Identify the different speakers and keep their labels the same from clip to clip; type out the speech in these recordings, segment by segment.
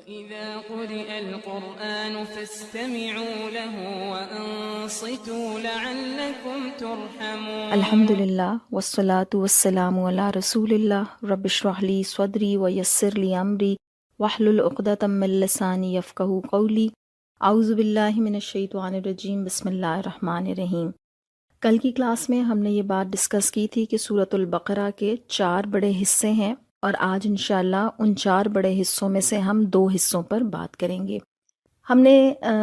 Speaker 1: وَإِذَا قُرِئَ الْقُرْآنُ فَاسْتَمِعُوا لَهُ وَأَنصِتُوا لَعَلَّكُمْ تُرْحَمُونَ۔
Speaker 2: الحمدللہ والصلاة والسلام علی رسول اللہ رب اشرح لی صدری ویسر لی امری واحلل عقدۃ من لسانی یفقہوا قولی۔ اعوذ باللہ من الشیطان الرجیم، بسم اللہ الرحمن الرحیم۔ کل کی کلاس میں ہم نے یہ بات ڈسکس کی تھی کہ سورۃ البقرہ کے 4 بڑے حصے ہیں، اور آج انشاءاللہ ان 4 بڑے حصوں میں سے ہم 2 حصوں پر بات کریں گے۔ ہم نے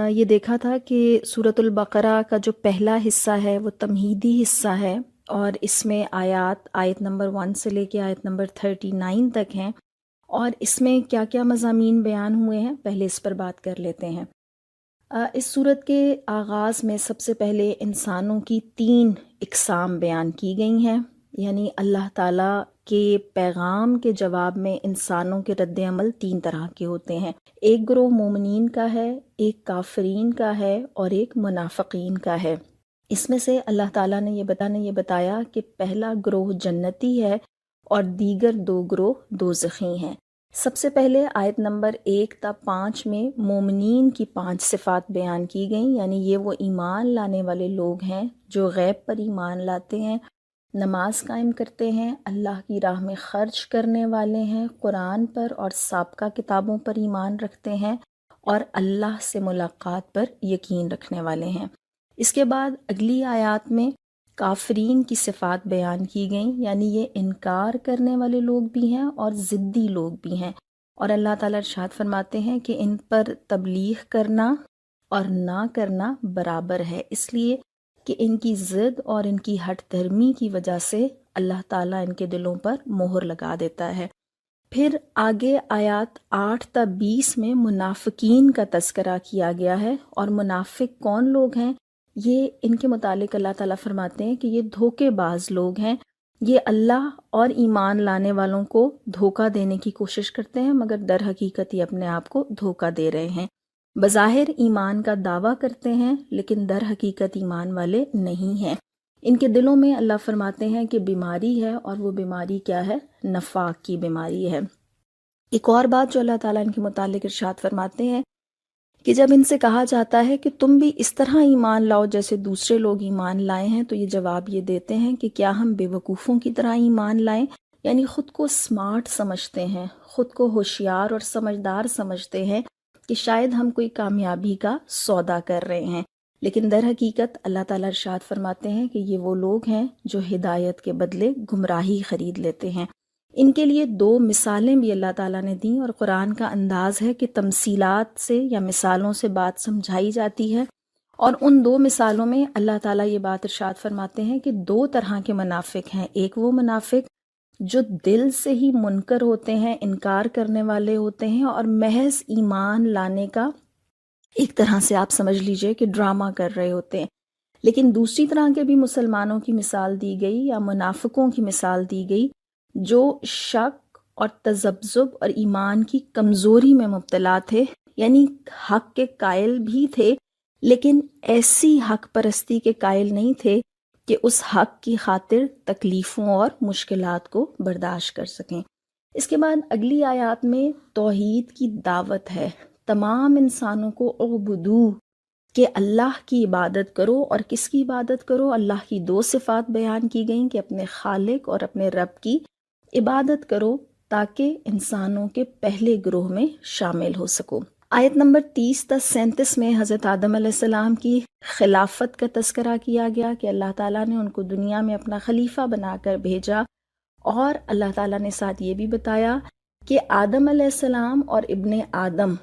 Speaker 2: یہ دیکھا تھا کہ سورۃ البقرہ کا جو پہلا حصہ ہے وہ تمہیدی حصہ ہے، اور اس میں آیت نمبر 1 سے لے کے آیت نمبر 39 تک ہیں، اور اس میں کیا کیا مضامین بیان ہوئے ہیں پہلے اس پر بات کر لیتے ہیں۔ اس سورت کے آغاز میں سب سے پہلے انسانوں کی 3 اقسام بیان کی گئی ہیں، یعنی اللہ تعالیٰ کے پیغام کے جواب میں انسانوں کے رد عمل 3 طرح کے ہوتے ہیں۔ ایک گروہ مومنین کا ہے، ایک کافرین کا ہے، اور ایک منافقین کا ہے۔ اس میں سے اللہ تعالیٰ نے یہ بتایا کہ پہلا گروہ جنتی ہے اور دیگر 2 گروہ دوزخی ہیں۔ سب سے پہلے آیت نمبر 1 تا 5 میں مومنین کی 5 صفات بیان کی گئیں، یعنی یہ وہ ایمان لانے والے لوگ ہیں جو غیب پر ایمان لاتے ہیں، نماز قائم کرتے ہیں، اللہ کی راہ میں خرچ کرنے والے ہیں، قرآن پر اور سابقہ کتابوں پر ایمان رکھتے ہیں، اور اللہ سے ملاقات پر یقین رکھنے والے ہیں۔ اس کے بعد اگلی آیات میں کافرین کی صفات بیان کی گئیں، یعنی یہ انکار کرنے والے لوگ بھی ہیں اور ضدی لوگ بھی ہیں، اور اللہ تعالیٰ ارشاد فرماتے ہیں کہ ان پر تبلیغ کرنا اور نہ کرنا برابر ہے، اس لیے کہ ان کی ضد اور ان کی ہٹ دھرمی کی وجہ سے اللہ تعالیٰ ان کے دلوں پر مہر لگا دیتا ہے۔ پھر آگے آیات 8 تا 20 میں منافقین کا تذکرہ کیا گیا ہے، اور منافق کون لوگ ہیں؟ یہ ان کے متعلق اللہ تعالیٰ فرماتے ہیں کہ یہ دھوکے باز لوگ ہیں، یہ اللہ اور ایمان لانے والوں کو دھوکہ دینے کی کوشش کرتے ہیں، مگر در حقیقت یہ اپنے آپ کو دھوکہ دے رہے ہیں۔ بظاہر ایمان کا دعویٰ کرتے ہیں لیکن در حقیقت ایمان والے نہیں ہیں۔ ان کے دلوں میں اللہ فرماتے ہیں کہ بیماری ہے، اور وہ بیماری کیا ہے؟ نفاق کی بیماری ہے۔ ایک اور بات جو اللہ تعالیٰ ان کے متعلق ارشاد فرماتے ہیں کہ جب ان سے کہا جاتا ہے کہ تم بھی اس طرح ایمان لاؤ جیسے دوسرے لوگ ایمان لائے ہیں، تو یہ جواب یہ دیتے ہیں کہ کیا ہم بے وقوفوں کی طرح ایمان لائیں؟ یعنی خود کو سمارٹ سمجھتے ہیں، خود کو ہوشیار اور سمجھدار سمجھتے ہیں کہ شاید ہم کوئی کامیابی کا سودا کر رہے ہیں، لیکن در حقیقت اللہ تعالیٰ ارشاد فرماتے ہیں کہ یہ وہ لوگ ہیں جو ہدایت کے بدلے گمراہی خرید لیتے ہیں۔ ان کے لیے 2 مثالیں بھی اللہ تعالیٰ نے دیں، اور قرآن کا انداز ہے کہ تمثیلات سے یا مثالوں سے بات سمجھائی جاتی ہے، اور ان 2 مثالوں میں اللہ تعالیٰ یہ بات ارشاد فرماتے ہیں کہ 2 طرح کے منافق ہیں۔ ایک وہ منافق جو دل سے ہی منکر ہوتے ہیں، انکار کرنے والے ہوتے ہیں، اور محض ایمان لانے کا ایک طرح سے آپ سمجھ لیجئے کہ ڈرامہ کر رہے ہوتے ہیں۔ لیکن دوسری طرح کے بھی مسلمانوں کی مثال دی گئی، یا منافقوں کی مثال دی گئی، جو شک اور تذبذب اور ایمان کی کمزوری میں مبتلا تھے، یعنی حق کے قائل بھی تھے لیکن ایسی حق پرستی کے قائل نہیں تھے کہ اس حق کی خاطر تکلیفوں اور مشکلات کو برداشت کر سکیں۔ اس کے بعد اگلی آیات میں توحید کی دعوت ہے، تمام انسانوں کو اعبدو، کہ اللہ کی عبادت کرو، اور کس کی عبادت کرو؟ اللہ کی 2 صفات بیان کی گئیں کہ اپنے خالق اور اپنے رب کی عبادت کرو، تاکہ انسانوں کے پہلے گروہ میں شامل ہو سکو۔ آیت نمبر 30 تا 37 میں حضرت آدم علیہ السلام کی خلافت کا تذکرہ کیا گیا کہ اللہ تعالیٰ نے ان کو دنیا میں اپنا خلیفہ بنا کر بھیجا، اور اللہ تعالیٰ نے ساتھ یہ بھی بتایا کہ آدم علیہ السلام اور ابن آدم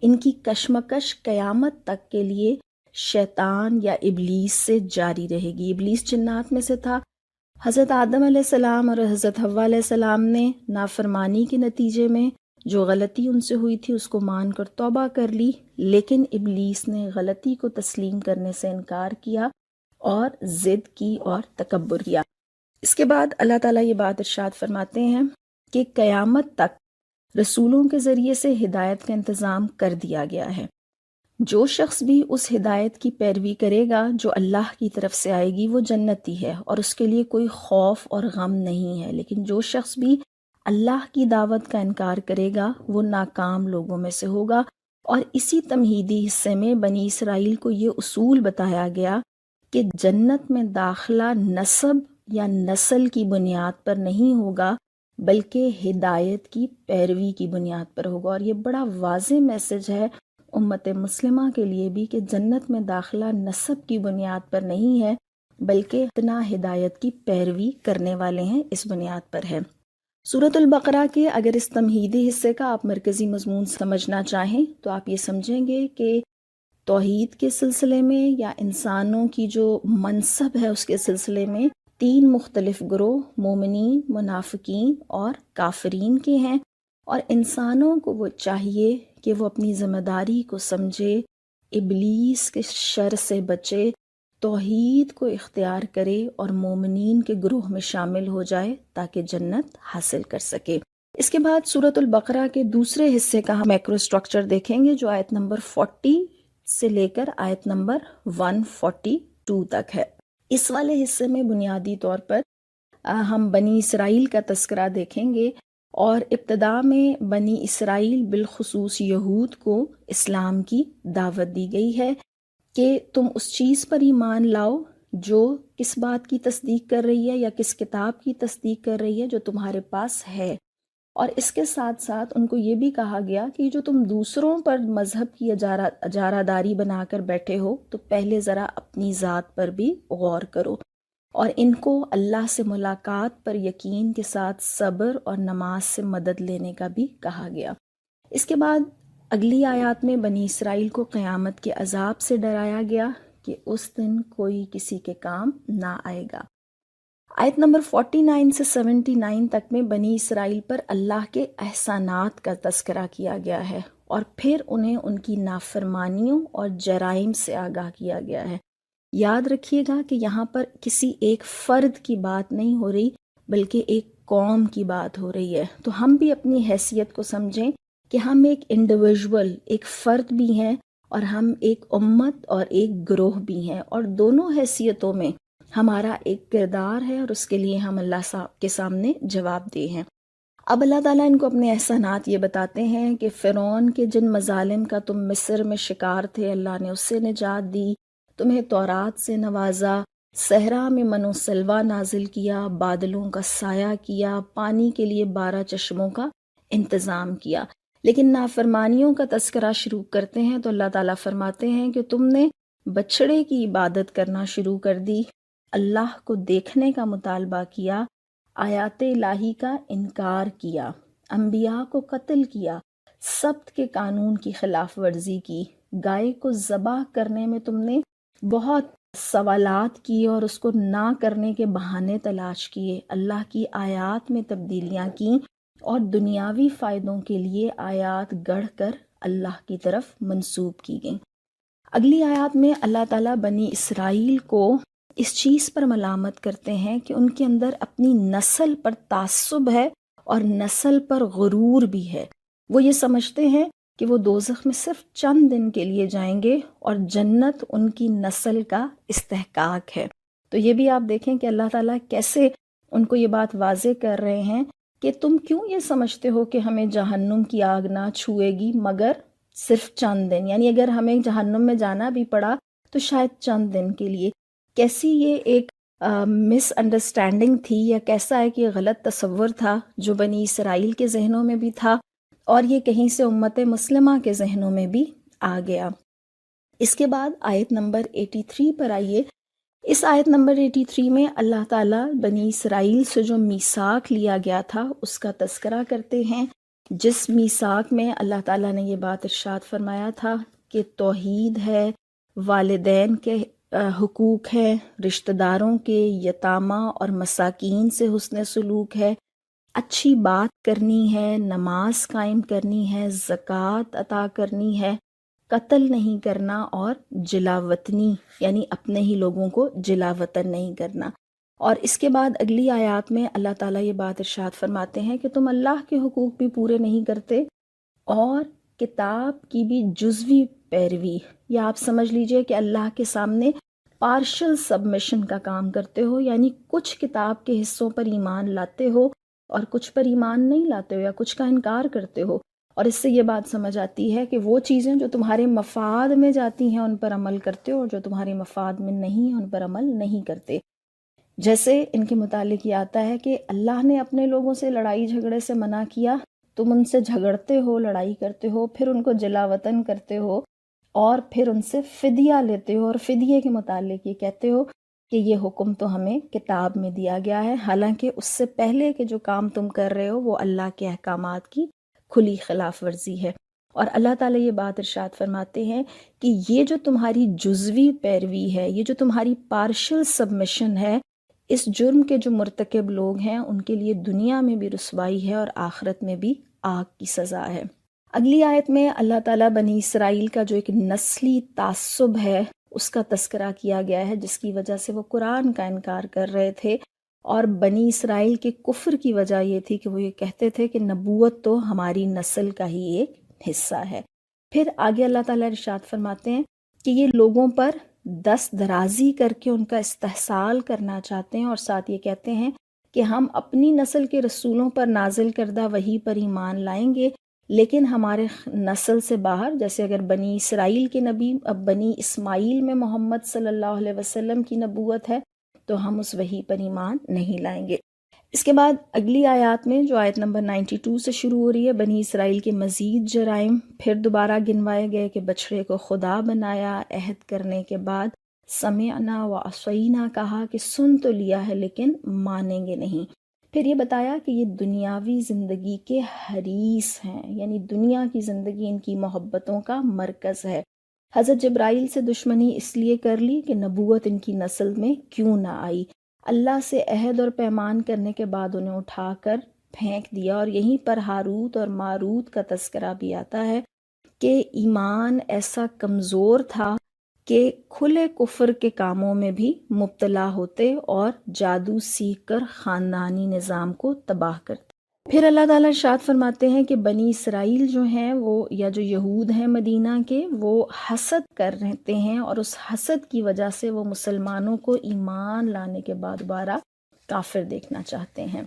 Speaker 2: ان کی کشمکش قیامت تک کے لیے شیطان یا ابلیس سے جاری رہے گی۔ ابلیس جنات میں سے تھا۔ حضرت آدم علیہ السلام اور حضرت حوا علیہ السلام نے نافرمانی کے نتیجے میں جو غلطی ان سے ہوئی تھی اس کو مان کر توبہ کر لی، لیکن ابلیس نے غلطی کو تسلیم کرنے سے انکار کیا اور ضد کی اور تکبر کیا۔ اس کے بعد اللہ تعالیٰ یہ بات ارشاد فرماتے ہیں کہ قیامت تک رسولوں کے ذریعے سے ہدایت کا انتظام کر دیا گیا ہے۔ جو شخص بھی اس ہدایت کی پیروی کرے گا جو اللہ کی طرف سے آئے گی وہ جنتی ہے، اور اس کے لیے کوئی خوف اور غم نہیں ہے، لیکن جو شخص بھی اللہ کی دعوت کا انکار کرے گا وہ ناکام لوگوں میں سے ہوگا۔ اور اسی تمہیدی حصے میں بنی اسرائیل کو یہ اصول بتایا گیا کہ جنت میں داخلہ نسب یا نسل کی بنیاد پر نہیں ہوگا بلکہ ہدایت کی پیروی کی بنیاد پر ہوگا۔ اور یہ بڑا واضح میسج ہے امت مسلمہ کے لیے بھی کہ جنت میں داخلہ نسب کی بنیاد پر نہیں ہے بلکہ اتنا ہدایت کی پیروی کرنے والے ہیں اس بنیاد پر ہے۔ سورۃ البقرہ کے اگر اس تمہیدی حصے کا آپ مرکزی مضمون سمجھنا چاہیں تو آپ یہ سمجھیں گے کہ توحید کے سلسلے میں یا انسانوں کی جو منصب ہے اس کے سلسلے میں 3 مختلف گروہ مومنین، منافقین اور کافرین کے ہیں، اور انسانوں کو وہ چاہیے کہ وہ اپنی ذمہ داری کو سمجھے، ابلیس کے شر سے بچے، توحید کو اختیار کرے اور مومنین کے گروہ میں شامل ہو جائے تاکہ جنت حاصل کر سکے۔ اس کے بعد سورۃ البقرہ کے دوسرے حصے کا ہم میکرو سٹرکچر دیکھیں گے جو آیت نمبر 40 سے لے کر آیت نمبر 142 تک ہے۔ اس والے حصے میں بنیادی طور پر ہم بنی اسرائیل کا تذکرہ دیکھیں گے، اور ابتدا میں بنی اسرائیل بالخصوص یہود کو اسلام کی دعوت دی گئی ہے کہ تم اس چیز پر ایمان لاؤ جو کس بات کی تصدیق کر رہی ہے یا کس کتاب کی تصدیق کر رہی ہے جو تمہارے پاس ہے۔ اور اس کے ساتھ ساتھ ان کو یہ بھی کہا گیا کہ جو تم دوسروں پر مذہب کی اجارہ داری بنا کر بیٹھے ہو تو پہلے ذرا اپنی ذات پر بھی غور کرو، اور ان کو اللہ سے ملاقات پر یقین کے ساتھ صبر اور نماز سے مدد لینے کا بھی کہا گیا۔ اس کے بعد اگلی آیات میں بنی اسرائیل کو قیامت کے عذاب سے ڈرایا گیا کہ اس دن کوئی کسی کے کام نہ آئے گا۔ آیت نمبر 49 سے 79 تک میں بنی اسرائیل پر اللہ کے احسانات کا تذکرہ کیا گیا ہے، اور پھر انہیں ان کی نافرمانیوں اور جرائم سے آگاہ کیا گیا ہے۔ یاد رکھیے گا کہ یہاں پر کسی ایک فرد کی بات نہیں ہو رہی بلکہ ایک قوم کی بات ہو رہی ہے۔ تو ہم بھی اپنی حیثیت کو سمجھیں کہ ہم ایک انڈیویژول، ایک فرد بھی ہیں، اور ہم ایک امت اور ایک گروہ بھی ہیں، اور دونوں حیثیتوں میں ہمارا ایک کردار ہے اور اس کے لیے ہم اللہ کے سامنے جواب دہ ہیں۔ اب اللہ تعالیٰ ان کو اپنے احسانات یہ بتاتے ہیں کہ فرعون کے جن مظالم کا تم مصر میں شکار تھے اللہ نے اس سے نجات دی، تمہیں تورات سے نوازا، صحرا میں من و سلوہ نازل کیا، بادلوں کا سایہ کیا، پانی کے لیے 12 چشموں کا انتظام کیا۔ لیکن نافرمانیوں کا تذکرہ شروع کرتے ہیں تو اللہ تعالیٰ فرماتے ہیں کہ تم نے بچھڑے کی عبادت کرنا شروع کر دی، اللہ کو دیکھنے کا مطالبہ کیا، آیات الہی کا انکار کیا، انبیاء کو قتل کیا، سبت کے قانون کی خلاف ورزی کی، گائے کو ذبح کرنے میں تم نے بہت سوالات کیے اور اس کو نہ کرنے کے بہانے تلاش کیے، اللہ کی آیات میں تبدیلیاں کیں اور دنیاوی فائدوں کے لیے آیات گڑھ کر اللہ کی طرف منسوب کی گئیں۔ اگلی آیات میں اللہ تعالیٰ بنی اسرائیل کو اس چیز پر ملامت کرتے ہیں کہ ان کے اندر اپنی نسل پر تعصب ہے اور نسل پر غرور بھی ہے۔ وہ یہ سمجھتے ہیں کہ وہ دوزخ میں صرف چند دن کے لیے جائیں گے اور جنت ان کی نسل کا استحقاق ہے۔ تو یہ بھی آپ دیکھیں کہ اللہ تعالیٰ کیسے ان کو یہ بات واضح کر رہے ہیں کہ تم کیوں یہ سمجھتے ہو کہ ہمیں جہنم کی آگ نہ چھوئے گی مگر صرف چند دن، یعنی اگر ہمیں جہنم میں جانا بھی پڑا تو شاید چند دن کے لیے۔ کیسی یہ ایک مس انڈرسٹینڈنگ تھی، یا کیسا ہے کہ غلط تصور تھا جو بنی اسرائیل کے ذہنوں میں بھی تھا اور یہ کہیں سے امت مسلمہ کے ذہنوں میں بھی آ گیا۔ اس کے بعد آیت نمبر 83 پر آئیے۔ اس آیت نمبر 83 میں اللہ تعالیٰ بنی اسرائیل سے جو میثاق لیا گیا تھا اس کا تذکرہ کرتے ہیں، جس میثاق میں اللہ تعالیٰ نے یہ بات ارشاد فرمایا تھا کہ توحید ہے، والدین کے حقوق ہے، رشتہ داروں کے، یتامہ اور مساکین سے حسن سلوک ہے، اچھی بات کرنی ہے، نماز قائم کرنی ہے، زکوٰۃ عطا کرنی ہے، قتل نہیں کرنا اور جلا وطنی یعنی اپنے ہی لوگوں کو جلا وطن نہیں کرنا۔ اور اس کے بعد اگلی آیات میں اللہ تعالیٰ یہ بات ارشاد فرماتے ہیں کہ تم اللہ کے حقوق بھی پورے نہیں کرتے اور کتاب کی بھی جزوی پیروی، یا آپ سمجھ لیجئے کہ اللہ کے سامنے پارشل سبمیشن کا کام کرتے ہو، یعنی کچھ کتاب کے حصوں پر ایمان لاتے ہو اور کچھ پر ایمان نہیں لاتے ہو یا کچھ کا انکار کرتے ہو، اور اس سے یہ بات سمجھ آتی ہے کہ وہ چیزیں جو تمہارے مفاد میں جاتی ہیں ان پر عمل کرتے ہو، اور جو تمہارے مفاد میں نہیں ہیں ان پر عمل نہیں کرتے۔ جیسے ان کے متعلق یہ آتا ہے کہ اللہ نے اپنے لوگوں سے لڑائی جھگڑے سے منع کیا، تم ان سے جھگڑتے ہو، لڑائی کرتے ہو، پھر ان کو جلا وطن کرتے ہو، اور پھر ان سے فدیہ لیتے ہو، اور فدیے کے متعلق یہ کہتے ہو کہ یہ حکم تو ہمیں کتاب میں دیا گیا ہے، حالانکہ اس سے پہلے کہ جو کام تم کر رہے ہو وہ اللہ کے احکامات کی کھلی خلاف ورزی ہے۔ اور اللہ تعالیٰ یہ بات ارشاد فرماتے ہیں کہ یہ جو تمہاری جزوی پیروی ہے، یہ جو تمہاری پارشل سبمیشن ہے، اس جرم کے جو مرتکب لوگ ہیں ان کے لیے دنیا میں بھی رسوائی ہے اور آخرت میں بھی آگ کی سزا ہے۔ اگلی آیت میں اللہ تعالیٰ بنی اسرائیل کا جو ایک نسلی تعصب ہے اس کا تذکرہ کیا گیا ہے، جس کی وجہ سے وہ قرآن کا انکار کر رہے تھے، اور بنی اسرائیل کے کفر کی وجہ یہ تھی کہ وہ یہ کہتے تھے کہ نبوت تو ہماری نسل کا ہی ایک حصہ ہے۔ پھر آگے اللہ تعالیٰ ارشاد فرماتے ہیں کہ یہ لوگوں پر دست درازی کر کے ان کا استحصال کرنا چاہتے ہیں، اور ساتھ یہ کہتے ہیں کہ ہم اپنی نسل کے رسولوں پر نازل کردہ وحی پر ایمان لائیں گے، لیکن ہمارے نسل سے باہر، جیسے اگر بنی اسرائیل کے نبی اب بنی اسماعیل میں محمد صلی اللہ علیہ وسلم کی نبوت ہے تو ہم اس وحی پر ایمان نہیں لائیں گے۔ اس کے بعد اگلی آیات میں جو آیت نمبر 92 سے شروع ہو رہی ہے، بنی اسرائیل کے مزید جرائم پھر دوبارہ گنوائے گئے کہ بچڑے کو خدا بنایا، عہد کرنے کے بعد سمعنا و عصینا کہا کہ سن تو لیا ہے لیکن مانیں گے نہیں۔ پھر یہ بتایا کہ یہ دنیاوی زندگی کے حریص ہیں، یعنی دنیا کی زندگی ان کی محبتوں کا مرکز ہے۔ حضرت جبرائیل سے دشمنی اس لیے کر لی کہ نبوت ان کی نسل میں کیوں نہ آئی۔ اللہ سے عہد اور پیمان کرنے کے بعد انہیں اٹھا کر پھینک دیا، اور یہیں پر ہاروت اور ماروت کا تذکرہ بھی آتا ہے کہ ایمان ایسا کمزور تھا کہ کھلے کفر کے کاموں میں بھی مبتلا ہوتے اور جادو سیکھ کر خاندانی نظام کو تباہ کرتے۔ پھر اللہ تعالیٰ ارشاد فرماتے ہیں کہ بنی اسرائیل جو ہیں وہ، یا جو یہود ہیں مدینہ کے، وہ حسد کر رہتے ہیں، اور اس حسد کی وجہ سے وہ مسلمانوں کو ایمان لانے کے بعد دوبارہ کافر دیکھنا چاہتے ہیں۔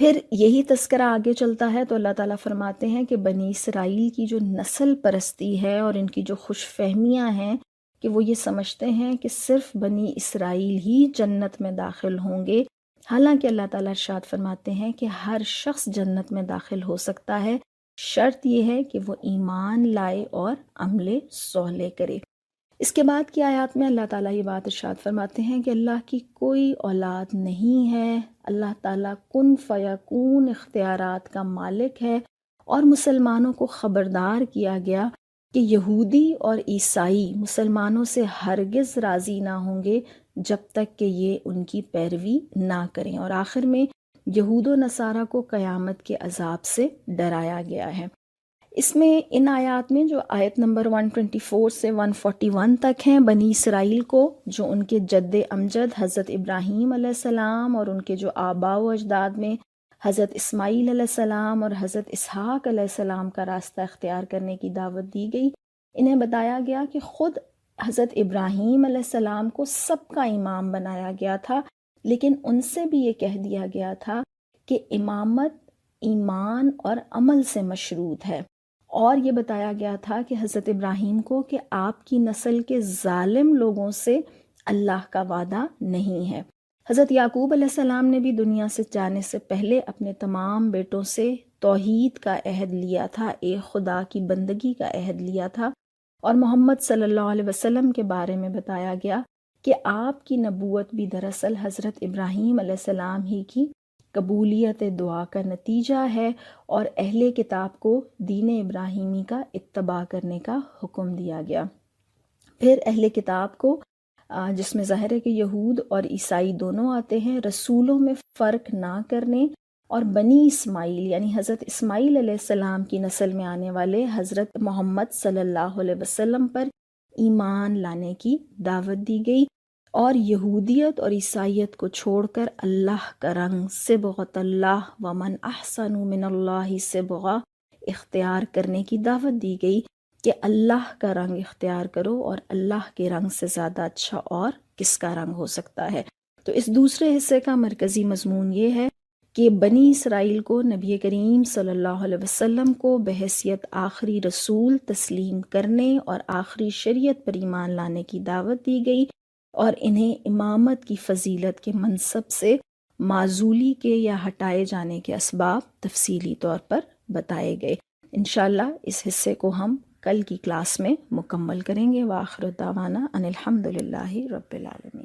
Speaker 2: پھر یہی تذکرہ آگے چلتا ہے تو اللہ تعالیٰ فرماتے ہیں کہ بنی اسرائیل کی جو نسل پرستی ہے اور ان کی جو خوش فہمیاں ہیں کہ وہ یہ سمجھتے ہیں کہ صرف بنی اسرائیل ہی جنت میں داخل ہوں گے، حالانکہ اللہ تعالیٰ ارشاد فرماتے ہیں کہ ہر شخص جنت میں داخل ہو سکتا ہے، شرط یہ ہے کہ وہ ایمان لائے اور عمل صالح کرے۔ اس کے بعد کی آیات میں اللہ تعالیٰ یہ بات ارشاد فرماتے ہیں کہ اللہ کی کوئی اولاد نہیں ہے، اللہ تعالیٰ کن فیکون اختیارات کا مالک ہے، اور مسلمانوں کو خبردار کیا گیا کہ یہودی اور عیسائی مسلمانوں سے ہرگز راضی نہ ہوں گے جب تک کہ یہ ان کی پیروی نہ کریں، اور آخر میں یہود و نصارہ کو قیامت کے عذاب سے ڈرایا گیا ہے۔ اس میں ان آیات میں جو آیت نمبر 124 سے 141 تک ہیں، بنی اسرائیل کو جو ان کے جد امجد حضرت ابراہیم علیہ السلام اور ان کے جو آباء و اجداد میں حضرت اسماعیل علیہ السلام اور حضرت اسحاق علیہ السلام کا راستہ اختیار کرنے کی دعوت دی گئی۔ انہیں بتایا گیا کہ خود حضرت ابراہیم علیہ السلام کو سب کا امام بنایا گیا تھا، لیکن ان سے بھی یہ کہہ دیا گیا تھا کہ امامت ایمان اور عمل سے مشروط ہے، اور یہ بتایا گیا تھا کہ حضرت ابراہیم کو کہ آپ کی نسل کے ظالم لوگوں سے اللہ کا وعدہ نہیں ہے۔ حضرت یعقوب علیہ السلام نے بھی دنیا سے جانے سے پہلے اپنے تمام بیٹوں سے توحید کا عہد لیا تھا، ایک خدا کی بندگی کا عہد لیا تھا، اور محمد صلی اللہ علیہ وسلم کے بارے میں بتایا گیا کہ آپ کی نبوت بھی دراصل حضرت ابراہیم علیہ السلام ہی کی قبولیت دعا کا نتیجہ ہے، اور اہل کتاب کو دین ابراہیمی کا اتباع کرنے کا حکم دیا گیا۔ پھر اہل کتاب کو، جس میں ظاہر ہے کہ یہود اور عیسائی دونوں آتے ہیں، رسولوں میں فرق نہ کرنے اور بنی اسماعیل یعنی حضرت اسماعیل علیہ السلام کی نسل میں آنے والے حضرت محمد صلی اللہ علیہ وسلم پر ایمان لانے کی دعوت دی گئی، اور یہودیت اور عیسائیت کو چھوڑ کر اللہ کا رنگ صبغۃ اللہ ومن احسن من اللہ صبغہ اختیار کرنے کی دعوت دی گئی کہ اللہ کا رنگ اختیار کرو، اور اللہ کے رنگ سے زیادہ اچھا اور کس کا رنگ ہو سکتا ہے۔ تو اس دوسرے حصے کا مرکزی مضمون یہ ہے کہ بنی اسرائیل کو نبی کریم صلی اللہ علیہ وسلم کو بحیثیت آخری رسول تسلیم کرنے اور آخری شریعت پر ایمان لانے کی دعوت دی گئی، اور انہیں امامت کی فضیلت کے منصب سے معزولی کے یا ہٹائے جانے کے اسباب تفصیلی طور پر بتائے گئے۔ انشاءاللہ اس حصے کو ہم کل کی کلاس میں مکمل کریں گے۔ وآخر دعوانا ان الحمد للہ رب العالمین۔